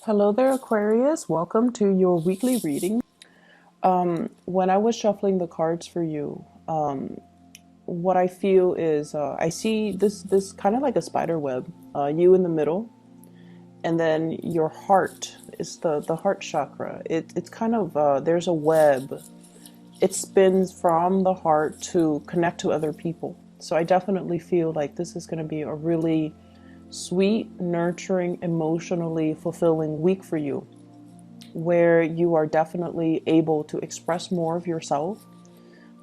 Hello there, Aquarius. Welcome to your weekly reading. When I was shuffling the cards for you, what I feel is I see this kind of like a spider web, you in the middle, and then your heart is the heart chakra. It's kind of there's a web. It spins from the heart to connect to other people. So I definitely feel like this is going to be a really sweet, nurturing, emotionally fulfilling week for you, where you are definitely able to express more of yourself,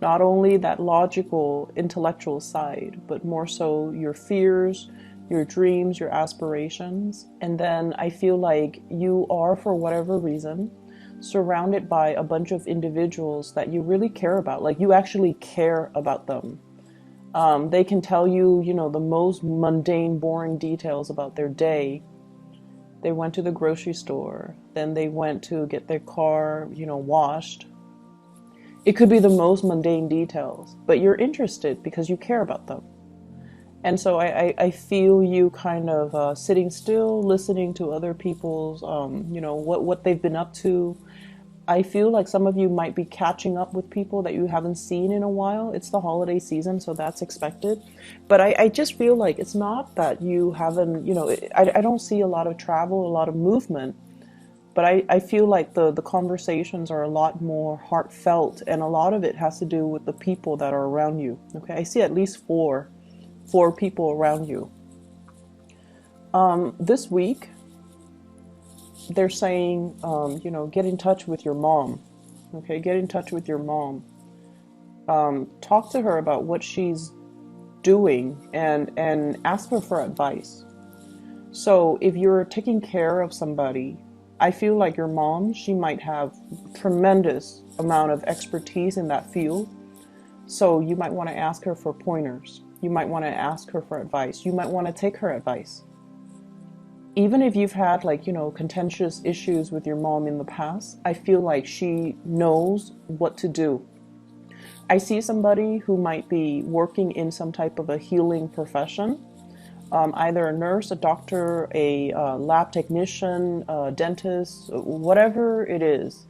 not only that logical, intellectual side, but more so your fears, your dreams, your aspirations. And then I feel like you are, for whatever reason, surrounded by a bunch of individuals that you really care about. Like you actually care about them. They can tell you, the most mundane, boring details about their day. They went to the grocery store, then they went to get their car, washed. It could be the most mundane details, but you're interested because you care about them. And so I feel you kind of sitting still, listening to other people's, what they've been up to. I feel like some of you might be catching up with people that you haven't seen in a while. It's the holiday season, so that's expected. But I just feel like it's not that you haven't, I don't see a lot of travel, a lot of movement. But I feel like the conversations are a lot more heartfelt, and a lot of it has to do with the people that are around you. Okay, I see at least four people around you. This week, they're saying, get in touch with your mom. Okay, get in touch with your mom. Talk to her about what she's doing and ask her for advice. So if you're taking care of somebody, I feel like your mom, she might have tremendous amount of expertise in that field. So you might want to ask her for pointers. You might want to ask her for advice. You might want to take her advice. Even if you've had contentious issues with your mom in the past, I feel like she knows what to do. I see somebody who might be working in some type of a healing profession, either a nurse, a doctor, a lab technician, a dentist, whatever it is.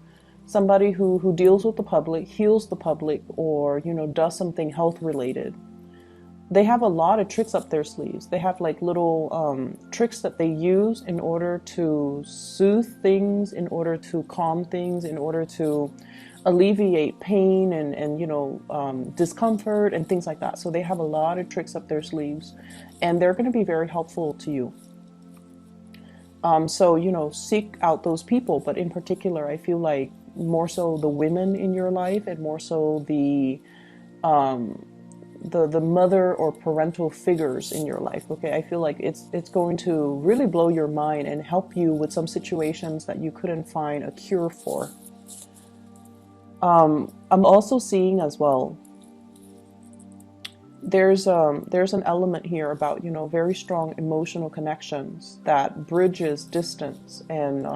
Somebody who deals with the public, heals the public, or does something health related. They have a lot of tricks up their sleeves. They have like little tricks that they use in order to soothe things, in order to calm things, in order to alleviate pain and discomfort and things like that. So they have a lot of tricks up their sleeves, and they're going to be very helpful to you. So seek out those people, but in particular, I feel like more so the women in your life, and more so the mother or parental figures in your life. Okay, I feel like it's going to really blow your mind and help you with some situations that you couldn't find a cure for. I'm also seeing as well, there's an element here about very strong emotional connections that bridges distance, and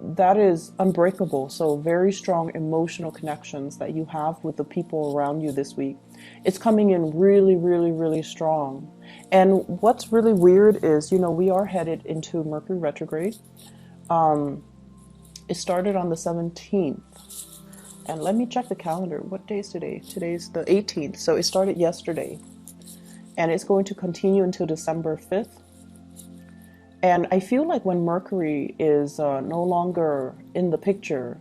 that is unbreakable. So very strong emotional connections that you have with the people around you this week. It's coming in really, really, really strong. And what's really weird is, we are headed into Mercury retrograde. It started on the 17th. And let me check the calendar. What day is today? Today's the 18th. So it started yesterday. And it's going to continue until December 5th. And I feel like when Mercury is no longer in the picture,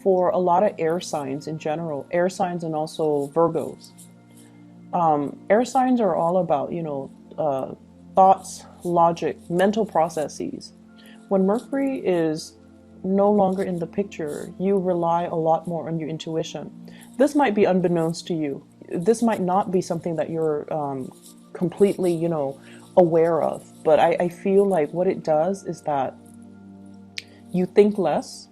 for a lot of air signs in general, air signs and also Virgos, air signs are all about, thoughts, logic, mental processes. When Mercury is no longer in the picture, you rely a lot more on your intuition. This might be unbeknownst to you. This might not be something that you're completely, aware of, but I feel like what it does is that you think less,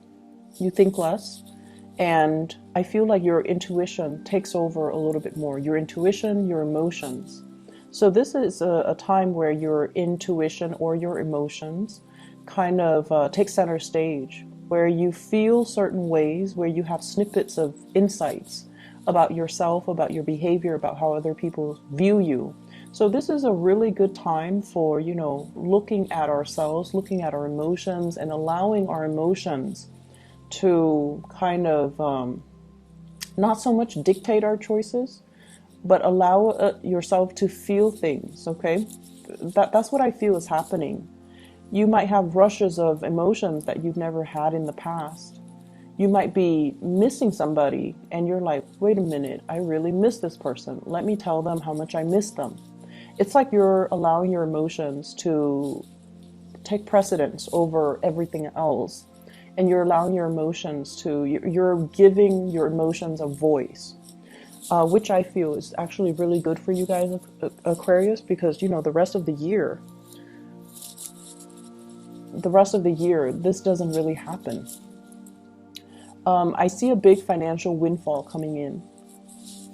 and I feel like your intuition takes over a little bit more. Your intuition, your emotions. So this is a time where your intuition or your emotions kind of take center stage, where you feel certain ways, where you have snippets of insights about yourself, about your behavior, about how other people view you. So this is a really good time for, looking at ourselves, looking at our emotions, and allowing our emotions to kind of not so much dictate our choices, but allow yourself to feel things, okay? That's what I feel is happening. You might have rushes of emotions that you've never had in the past. You might be missing somebody and you're like, wait a minute, I really miss this person. Let me tell them how much I miss them. It's like you're allowing your emotions to take precedence over everything else. And you're allowing your emotions to, you're giving your emotions a voice, which I feel is actually really good for you guys, Aquarius, because, the rest of the year, this doesn't really happen. I see a big financial windfall coming in.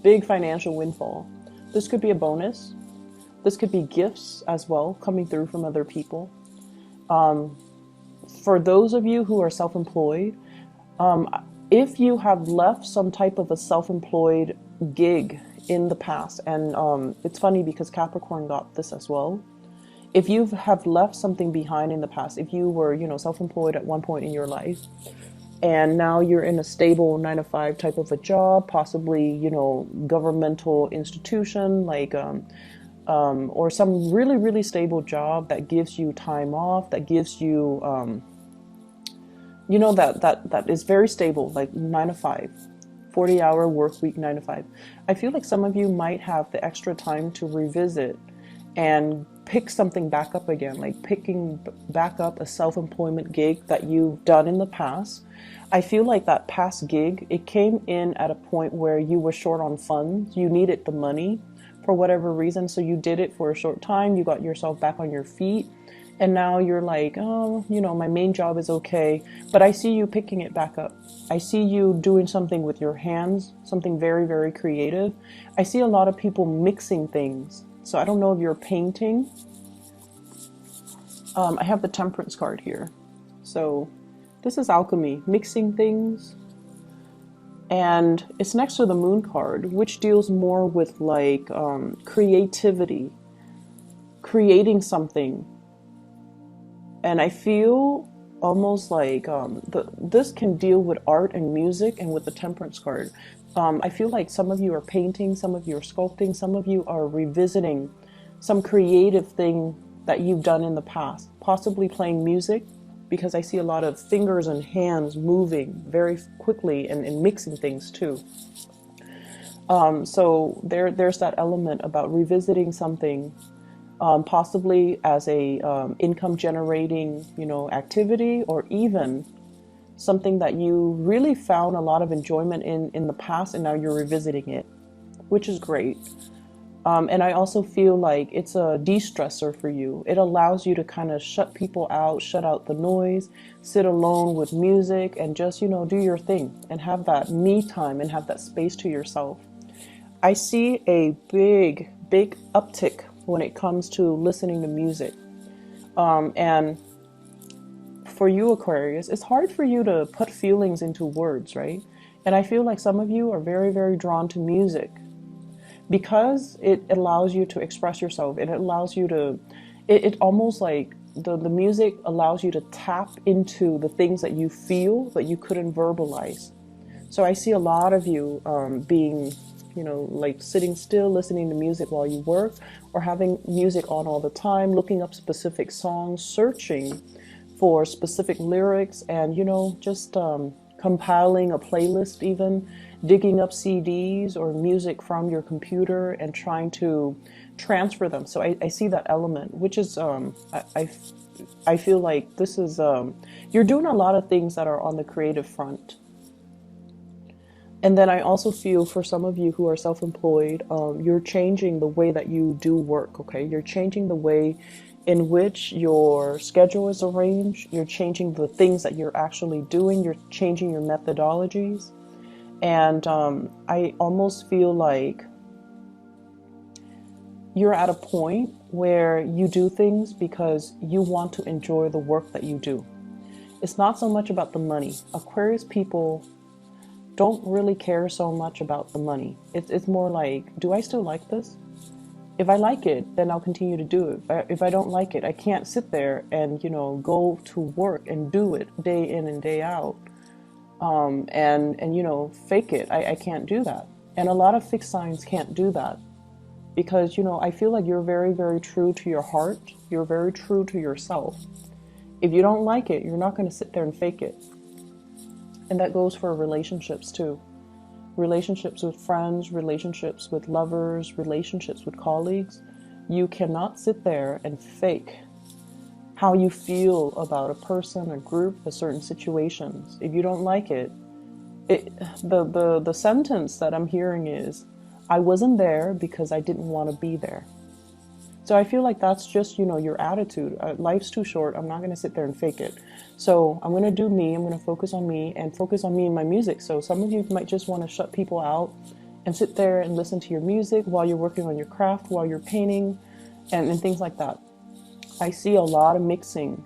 Big financial windfall. This could be a bonus. This could be gifts as well coming through from other people. For those of you who are self-employed, if you have left some type of a self-employed gig in the past, and it's funny because Capricorn got this as well. If you have left something behind in the past, if you were, self-employed at one point in your life, and now you're in a stable 9-to-5 type of a job, possibly, governmental institution, like, or some really, really stable job that gives you time off, that gives you, that is very stable, like 9-to-5, 40-hour work week, 9-to-5. I feel like some of you might have the extra time to revisit and pick something back up again, like picking back up a self-employment gig that you've done in the past. I feel like that past gig, it came in at a point where you were short on funds. You needed the money for whatever reason, so you did it for a short time. You got yourself back on your feet, and now you're like, oh, my main job is okay, but I see you picking it back up. I see you doing something with your hands, something very, very creative. I see a lot of people mixing things. So I don't know if you're painting. I have the Temperance card here. So this is alchemy, mixing things. And it's next to the Moon card, which deals more with like creativity, creating something. And I feel almost like this can deal with art and music, and with the Temperance card. I feel like some of you are painting, some of you are sculpting, some of you are revisiting some creative thing that you've done in the past, possibly playing music, because I see a lot of fingers and hands moving very quickly and mixing things too. So there's that element about revisiting something, possibly as a income generating, activity, or even something that you really found a lot of enjoyment in the past, and now you're revisiting it, which is great. And I also feel like it's a de-stressor for you. It allows you to kind of shut people out, shut out the noise, sit alone with music, and just, do your thing and have that me time and have that space to yourself. I see a big, big uptick when it comes to listening to music. And for you, Aquarius, it's hard for you to put feelings into words, right? And I feel like some of you are very, very drawn to music because it allows you to express yourself. It allows you to, it almost like the music allows you to tap into the things that you feel but you couldn't verbalize. So I see a lot of you being, like sitting still, listening to music while you work, or having music on all the time, looking up specific songs, searching for specific lyrics, and just compiling a playlist, even digging up CDs or music from your computer and trying to transfer them. So I see that element, which is I feel like this is you're doing a lot of things that are on the creative front. And then I also feel for some of you who are self-employed, you're changing the way that you do work, okay? You're changing the way in which your schedule is arranged. You're changing the things that you're actually doing. You're changing your methodologies. And I almost feel like you're at a point where you do things because you want to enjoy the work that you do. It's not so much about the money. Aquarius people don't really care so much about the money. It's more like, do I still like this? If I like it, then I'll continue to do it. If I don't like it, I can't sit there and, go to work and do it day in and day out, and fake it. I can't do that. And a lot of fixed signs can't do that because, I feel like you're very, very true to your heart. You're very true to yourself. If you don't like it, you're not going to sit there and fake it. And that goes for relationships too. Relationships with friends, relationships with lovers, relationships with colleagues. You cannot sit there and fake how you feel about a person, a group, a certain situations. If you don't like it, the sentence that I'm hearing is, I wasn't there because I didn't want to be there. So I feel like that's just, your attitude. Life's too short. I'm not going to sit there and fake it. So I'm going to do me. I'm going to focus on me and focus on me and my music. So some of you might just want to shut people out and sit there and listen to your music while you're working on your craft, while you're painting, and things like that. I see a lot of mixing.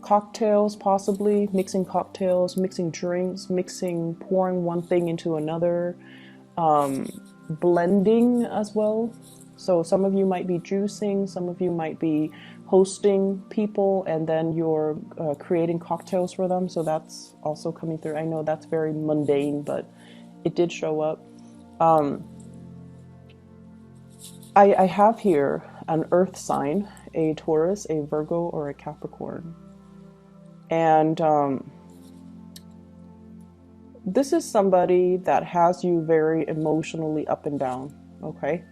Cocktails, possibly. Mixing cocktails, mixing drinks, pouring one thing into another. Blending as well. So some of you might be juicing, some of you might be hosting people, and then you're creating cocktails for them. So that's also coming through. I know that's very mundane, but it did show up. I have here an earth sign, a Taurus, a Virgo, or a Capricorn. And this is somebody that has you very emotionally up and down, okay?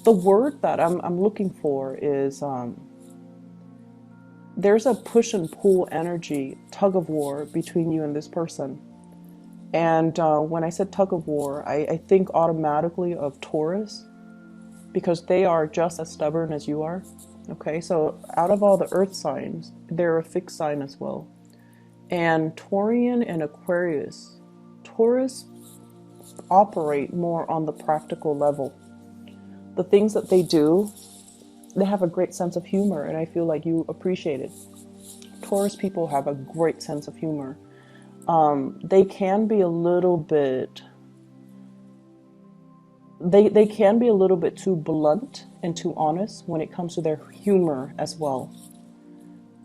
The word that I'm looking for is there's a push and pull energy, tug of war between you and this person. And when I said tug of war, I think automatically of Taurus, because they are just as stubborn as you are. Okay, so out of all the earth signs, they're a fixed sign as well. And Taurian and Aquarius, Taurus operate more on the practical level. The things that they do, they have a great sense of humor, and I feel like you appreciate it. Taurus people have a great sense of humor. They can be a little bit, they can be a little bit too blunt and too honest when it comes to their humor as well.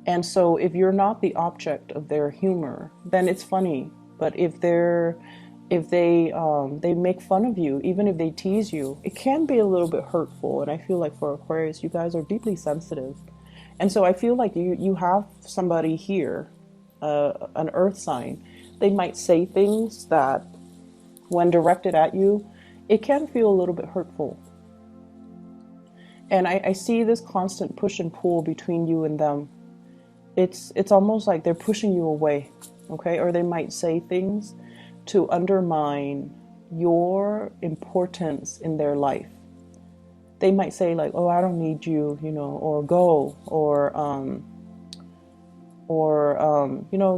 And so if you're not the object of their humor, then it's funny. But if they make fun of you, even if they tease you, it can be a little bit hurtful. And I feel like for Aquarius, you guys are deeply sensitive. And so I feel like you have somebody here, an earth sign. They might say things that when directed at you, it can feel a little bit hurtful. And I see this constant push and pull between you and them. It's almost like they're pushing you away, okay? Or they might say things to undermine your importance in their life. They might say like, oh, I don't need you, or go, or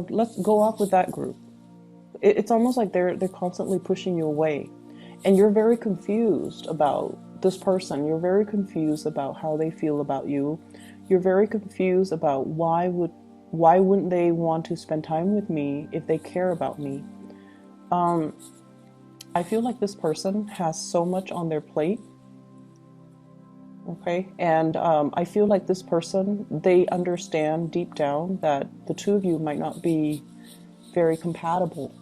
let's go off with that group. It's almost like they're constantly pushing you away. And you're very confused about this person. You're very confused about how they feel about you. You're very confused about why wouldn't they want to spend time with me if they care about me? I feel like this person has so much on their plate. Okay, and I feel like this person, they understand deep down that the two of you might not be very compatible.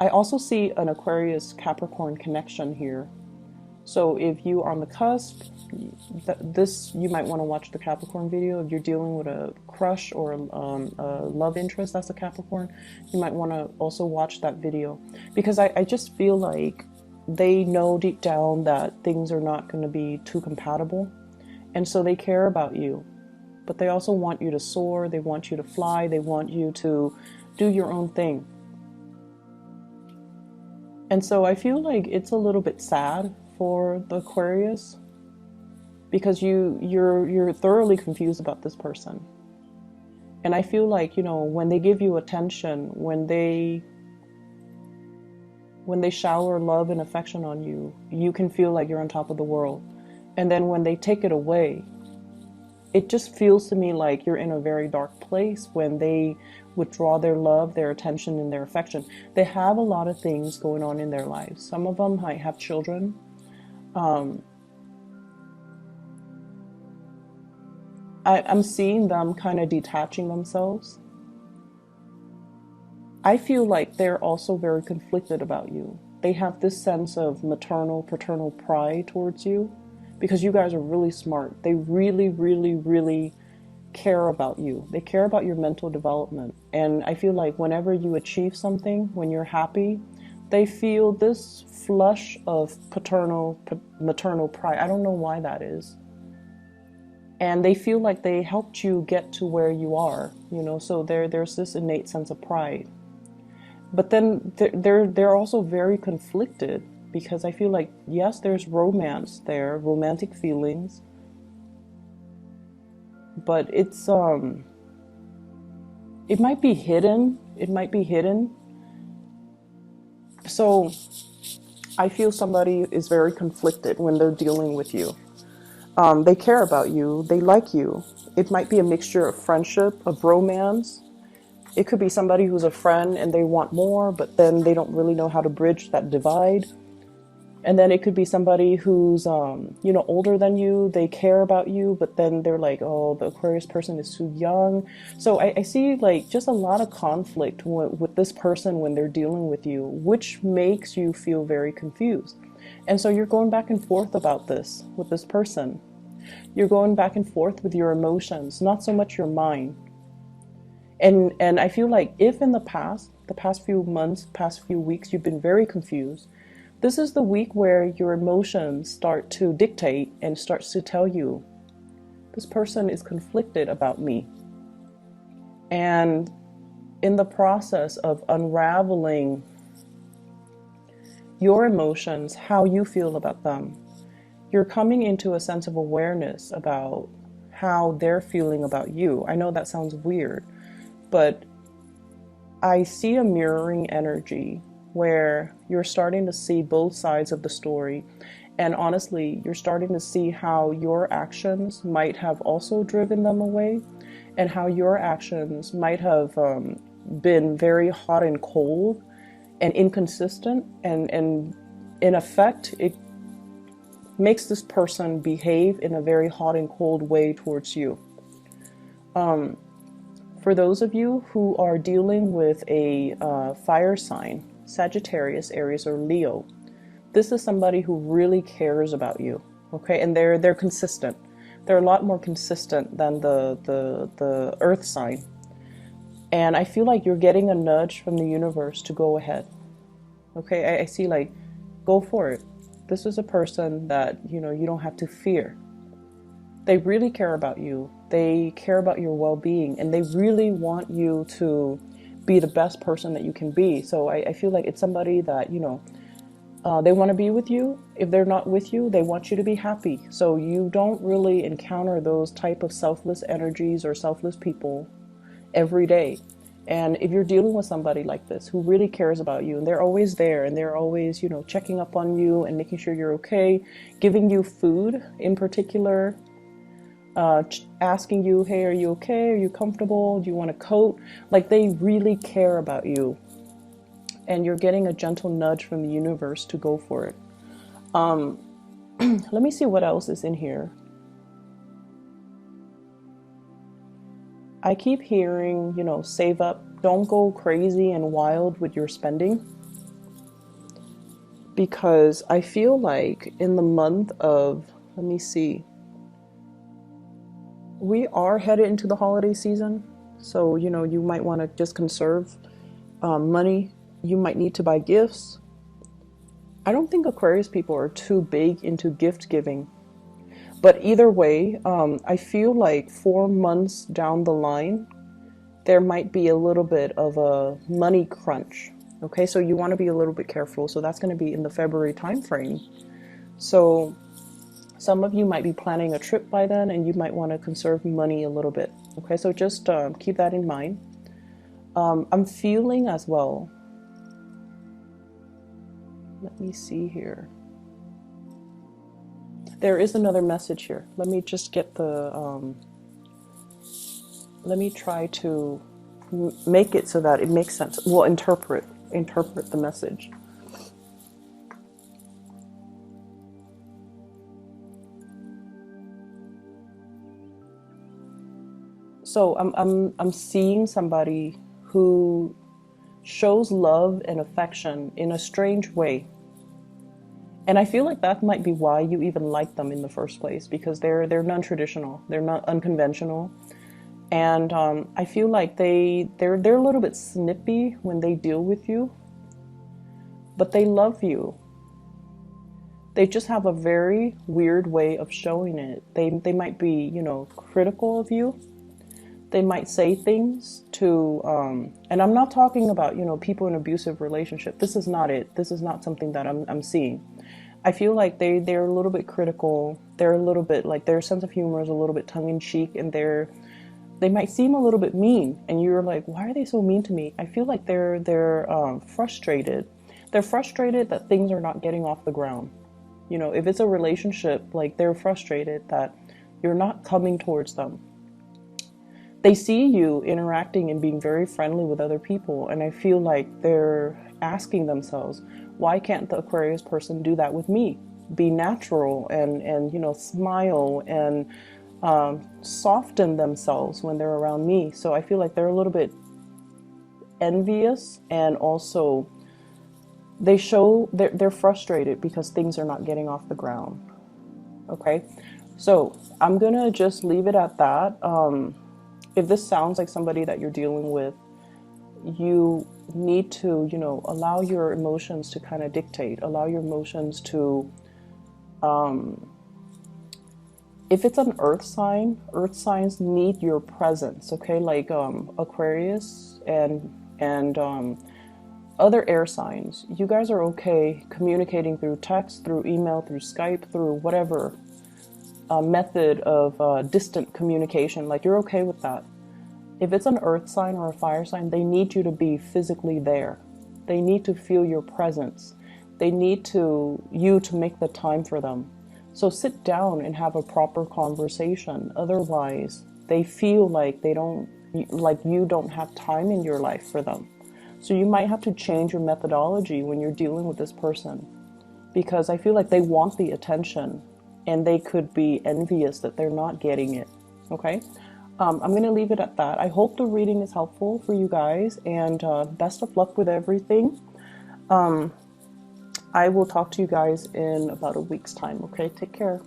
I also see an Aquarius Capricorn connection here. So if you are on the cusp, you might want to watch the Capricorn video. If you're dealing with a crush or a love interest that's a Capricorn, you might want to also watch that video, because I just feel like they know deep down that things are not going to be too compatible, and so they care about you, but they also want you to soar. They want you to fly. They want you to do your own thing. And so I feel like it's a little bit sad for the Aquarius, because you're thoroughly confused about this person. And I feel like, when they give you attention, when they shower love and affection on you, you can feel like you're on top of the world. And then when they take it away, it just feels to me like you're in a very dark place when they withdraw their love, their attention, and their affection. They have a lot of things going on in their lives. Some of them might have children. I'm seeing them kind of detaching themselves. I feel like they're also very conflicted about you. They have this sense of maternal, paternal pride towards you because you guys are really smart. They really, really, really care about you. They care about your mental development. And I feel like whenever you achieve something, when you're happy, they feel this flush of paternal, maternal pride. I don't know why that is. And they feel like they helped you get to where you are, you know, so there's this innate sense of pride. But then they're also very conflicted because I feel like, yes, there's romance there, romantic feelings, but it might be hidden. It might be hidden. So I feel somebody is very conflicted when they're dealing with you. They care about you. They like you. It might be a mixture of friendship, of romance. It could be somebody who's a friend and they want more, but then they don't really know how to bridge that divide. And then it could be somebody who's, you know, older than you. They care about you, but then they're like, oh, the Aquarius person is too young. So I see like just a lot of conflict with this person when they're dealing with you, which makes you feel very confused. And so you're going back and forth about this with this person. You're going back and forth with your emotions, not so much your mind. And I feel like if in the past few months, past few weeks, you've been very confused, this is the week where your emotions start to dictate and starts to tell you, this person is conflicted about me. And in the process of unraveling your emotions, how you feel about them, you're coming into a sense of awareness about how they're feeling about you. I know that sounds weird, but I see a mirroring energy where you're starting to see both sides of the story. And honestly, you're starting to see how your actions might have also driven them away, and how your actions might have been very hot and cold and inconsistent. And in effect, it makes this person behave in a very hot and cold way towards you. For those of you who are dealing with a fire sign, Sagittarius, Aries, or Leo, this is somebody who really cares about you, okay? And they're consistent. They're a lot more consistent than the Earth sign. And I feel like you're getting a nudge from the universe to go ahead, okay? I see like, go for it. This is a person that, you know, you don't have to fear. They really care about you. They care about your well-being, and they really want you to be the best person that you can be. So I feel like it's somebody that, you know, they want to be with you. If they're not with you, they want you to be happy. So you don't really encounter those type of selfless energies or selfless people every day. And if you're dealing with somebody like this who really cares about you, and they're always there, and they're always, you know, checking up on you and making sure you're okay, giving you food in particular, asking you, hey, are you okay? Are you comfortable? Do you want a coat? Like, they really care about you. And you're getting a gentle nudge from the universe to go for it. Let me see what else is in here. I keep hearing, you know, save up. Don't go crazy and wild with your spending. Because I feel like in the month of, let me see, we are headed into the holiday season. So, you know, you might want to just conserve money. You might need to buy gifts. I don't think Aquarius people are too big into gift giving. But either way, I feel like 4 months down the line, there might be a little bit of a money crunch. Okay, so you want to be a little bit careful. So that's going to be in the February timeframe. So some of you might be planning a trip by then, and you might want to conserve money a little bit. Okay, so just keep that in mind. I'm feeling as well. Let me see here. There is another message here. Let me just get the let me try to make it so that it makes sense. Well, interpret the message. So I'm seeing somebody who shows love and affection in a strange way. And I feel like that might be why you even like them in the first place, because they're non-traditional, they're not unconventional, and I feel like they're a little bit snippy when they deal with you, but they love you. They just have a very weird way of showing it. They might be, you know, critical of you. They might say things to, and I'm not talking about, you know, people in abusive relationship. This is not it. This is not something that I'm seeing. I feel like they're a little bit critical. They're a little bit like, their sense of humor is a little bit tongue in cheek, and they might seem a little bit mean. And you're like, why are they so mean to me? I feel like they're frustrated. They're frustrated that things are not getting off the ground. You know, if it's a relationship, like, they're frustrated that you're not coming towards them. They see you interacting and being very friendly with other people, and I feel like they're asking themselves, why can't the Aquarius person do that with me? Be natural and you know, smile and soften themselves when they're around me. So I feel like they're a little bit envious, and also they're frustrated because things are not getting off the ground. Okay, so I'm gonna just leave it at that. If this sounds like somebody that you're dealing with, you need to, you know, allow your emotions to kind of dictate, allow your emotions to, if it's an earth signs need your presence, okay? Like Aquarius and other air signs, you guys are okay communicating through text, through email, through Skype, through whatever method of distant communication. Like, you're okay with that. If it's an earth sign or a fire sign, they need you to be physically there. They need to feel your presence. They need you to make the time for them. So sit down and have a proper conversation. Otherwise, they feel like you don't have time in your life for them. So you might have to change your methodology when you're dealing with this person, because I feel like they want the attention, and they could be envious that they're not getting it. Okay, I'm going to leave it at that. I hope the reading is helpful for you guys, and best of luck with everything. I will talk to you guys in about a week's time. Okay, take care.